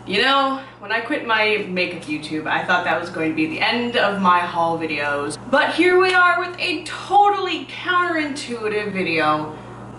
You know, when I quit my makeup YouTube, I thought that was going to be the end of my haul videos. But here we are with a totally counterintuitive video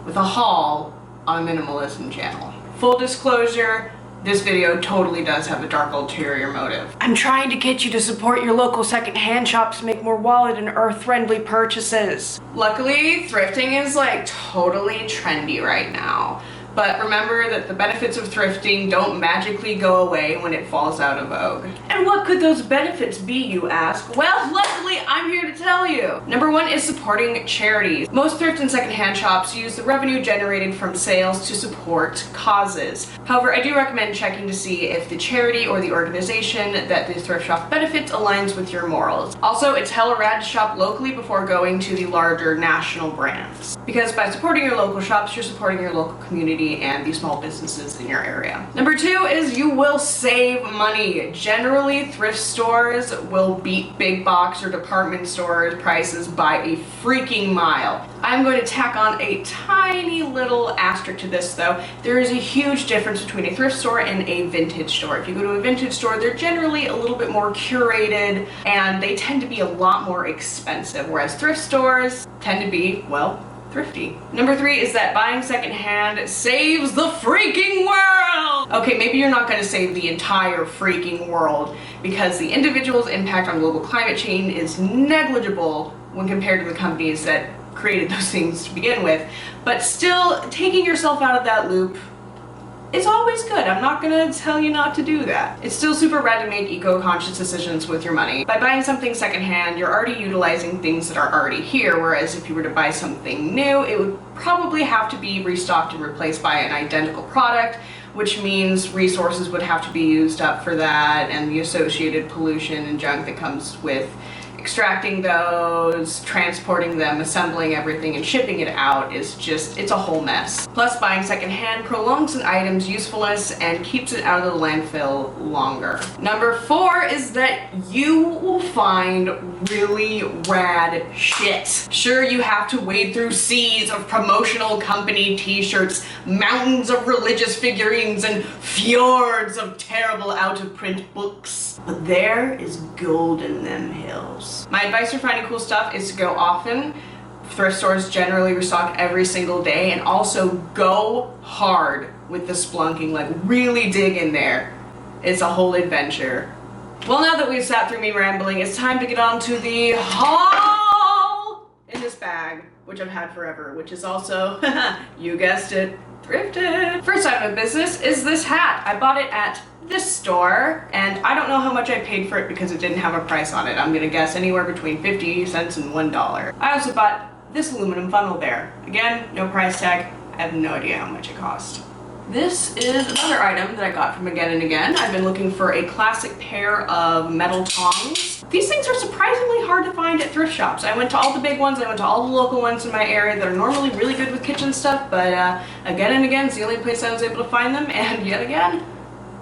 with a haul on a minimalism channel. Full disclosure, this video totally does have a dark ulterior motive. I'm trying to get you to support your local secondhand shops to make more wallet and earth-friendly purchases. Luckily, thrifting is like totally trendy right now. But remember that the benefits of thrifting don't magically go away when it falls out of vogue. And what could those benefits be, you ask? Well, luckily I'm here to tell you. Number one is supporting charities. Most thrift and secondhand shops use the revenue generated from sales to support causes. However, I do recommend checking to see if the charity or the organization that the thrift shop benefits aligns with your morals. Also, it's hella rad to shop locally before going to the larger national brands. Because by supporting your local shops, you're supporting your local community and the small businesses in your area. Number two is you will save money. Generally, thrift stores will beat big box or department store prices by a freaking mile. I'm going to tack on a tiny little asterisk to this though. There is a huge difference between a thrift store and a vintage store. If you go to a vintage store, they're generally a little bit more curated and they tend to be a lot more expensive, whereas thrift stores tend to be, well, thrifty. Number three is that buying secondhand saves the freaking world! Okay, maybe you're not going to save the entire freaking world because the individual's impact on global climate change is negligible when compared to the companies that created those things to begin with. But still, taking yourself out of that loop is always good. I'm not gonna tell you not to do that. It's still super rad to make eco-conscious decisions with your money. By buying something secondhand, you're already utilizing things that are already here, whereas if you were to buy something new, it would probably have to be restocked and replaced by an identical product, which means resources would have to be used up for that and the associated pollution and junk that comes with extracting those, transporting them, assembling everything, and shipping it out is just, it's a whole mess. Plus, buying secondhand prolongs an item's usefulness and keeps it out of the landfill longer. Number four is that you will find really rad shit. Sure, you have to wade through seas of promotional company t-shirts, mountains of religious figurines, and fjords of terrible out-of-print books, but there is gold in them hills. My advice for finding cool stuff is to go often. Thrift stores generally restock every single day, and also go hard with the splunking, like really dig in there. It's a whole adventure. Well, now that we've sat through me rambling, it's time to get on to the haul in this bag, which I've had forever, which is also, you guessed it, thrifted. First item of business is this hat. I bought it at this store, and I don't know how much I paid for it because it didn't have a price on it. I'm gonna guess anywhere between 50 cents and $1. I also bought this aluminum funnel there. Again, no price tag. I have no idea how much it cost. This is another item that I got from Again and Again. I've been looking for a classic pair of metal tongs. These things are surprisingly hard to find at thrift shops. I went to all the big ones, I went to all the local ones in my area that are normally really good with kitchen stuff, but Again and Again is the only place I was able to find them, and yet again,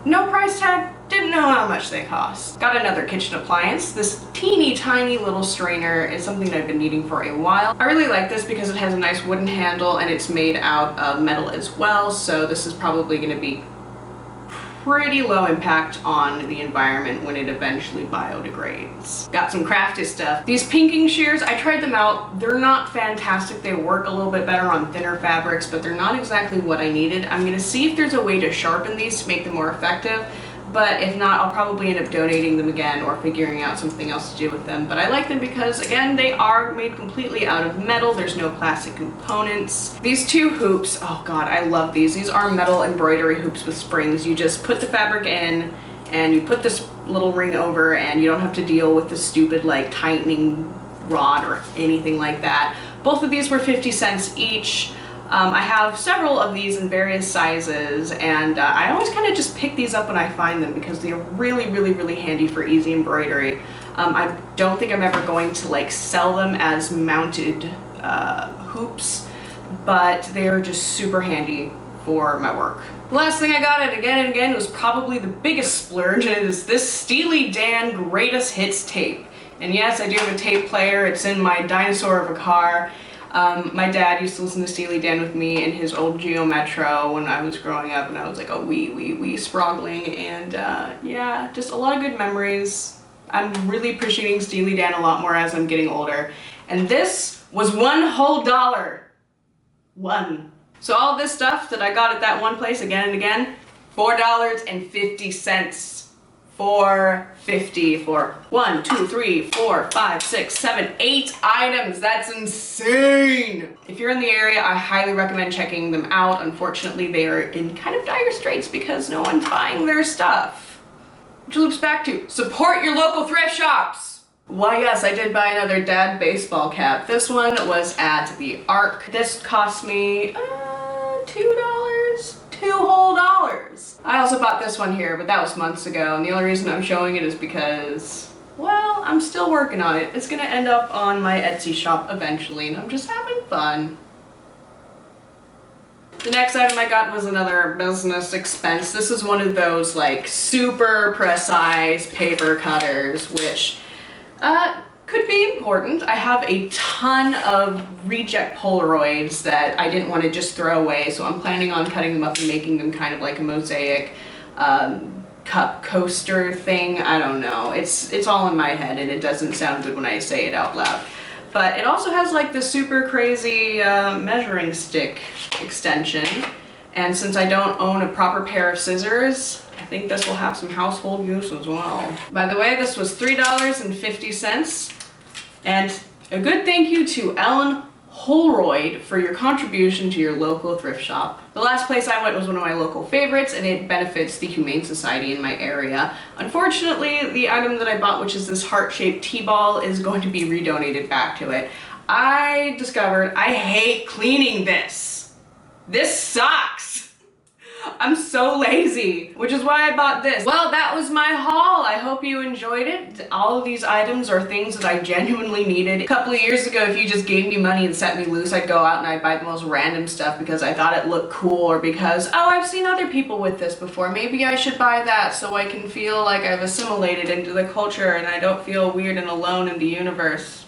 no price tag, didn't know how much they cost. Got another kitchen appliance. This teeny tiny little strainer is something that I've been needing for a while. I really like this because it has a nice wooden handle and it's made out of metal as well, so this is probably going to be pretty low impact on the environment when it eventually biodegrades. Got some crafty stuff. These pinking shears, I tried them out. They're not fantastic. They work a little bit better on thinner fabrics, but they're not exactly what I needed. I'm gonna see if there's a way to sharpen these to make them more effective, but if not, I'll probably end up donating them again or figuring out something else to do with them. But I like them because, again, they are made completely out of metal. There's no plastic components. These two hoops, oh god, I love these. These are metal embroidery hoops with springs. You just put the fabric in and you put this little ring over and you don't have to deal with the stupid like tightening rod or anything like that. Both of these were 50 cents each. I have several of these in various sizes, and I always kind of just pick these up when I find them because they're really, really, really handy for easy embroidery. I don't think I'm ever going to like sell them as mounted hoops, but they're just super handy for my work. The last thing I got at Again and Again was probably the biggest splurge, and it is this Steely Dan Greatest Hits tape. And yes, I do have a tape player. It's in my dinosaur of a car. My dad used to listen to Steely Dan with me in his old Geo Metro when I was growing up, and I was like a wee sproggling, and yeah, just a lot of good memories. I'm really appreciating Steely Dan a lot more as I'm getting older. And this was $1 whole. One. So all this stuff that I got at that one place again and again, $4.50. $4.50 for 1, 2, 3, 4, 5, 6, 7, 8 items. That's insane. If you're in the area, I highly recommend checking them out. Unfortunately, they are in kind of dire straits because no one's buying their stuff. Which loops back to support your local thrift shops. Why, yes, I did buy another dad baseball cap. This one was at the Arc. This cost me $2. $2 whole. I also bought this one here, but that was months ago, and the only reason I'm showing it is because, well, I'm still working on it. It's gonna end up on my Etsy shop eventually, and I'm just having fun. The next item I got was another business expense. This is one of those like super precise paper cutters, which could be important. I have a ton of reject Polaroids that I didn't want to just throw away, so I'm planning on cutting them up and making them kind of like a mosaic cup coaster thing. I don't know. It's all in my head and it doesn't sound good when I say it out loud. But it also has like the super crazy measuring stick extension. And since I don't own a proper pair of scissors, I think this will have some household use as well. By the way, this was $3.50. And a good thank you to Ellen Holroyd for your contribution to your local thrift shop. The last place I went was one of my local favorites, and it benefits the Humane Society in my area. Unfortunately, the item that I bought, which is this heart-shaped T-ball, is going to be redonated back to it. I discovered I hate cleaning this. This sucks. I'm so lazy, which is why I bought this. Well, that was my haul. I hope you enjoyed it. All of these items are things that I genuinely needed. A couple of years ago, if you just gave me money and set me loose, I'd go out and I'd buy the most random stuff because I thought it looked cool, or because, oh, I've seen other people with this before. Maybe I should buy that so I can feel like I've assimilated into the culture and I don't feel weird and alone in the universe.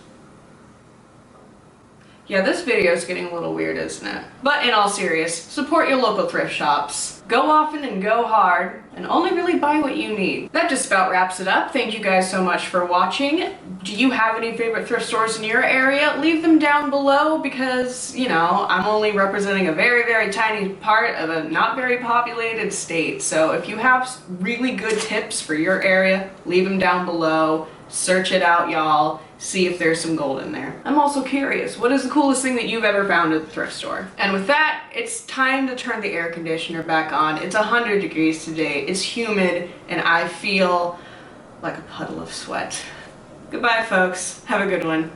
Yeah, this video is getting a little weird, isn't it? But in all seriousness, support your local thrift shops. Go often and go hard, and only really buy what you need. That just about wraps it up. Thank you guys so much for watching. Do you have any favorite thrift stores in your area? Leave them down below because, you know, I'm only representing a very, very tiny part of a not very populated state. So if you have really good tips for your area, leave them down below. Search it out, y'all. See if there's some gold in there. I'm also curious, what is the coolest thing that you've ever found at the thrift store? And with that, it's time to turn the air conditioner back on. It's 100 degrees today, it's humid, and I feel like a puddle of sweat. Goodbye, folks. Have a good one.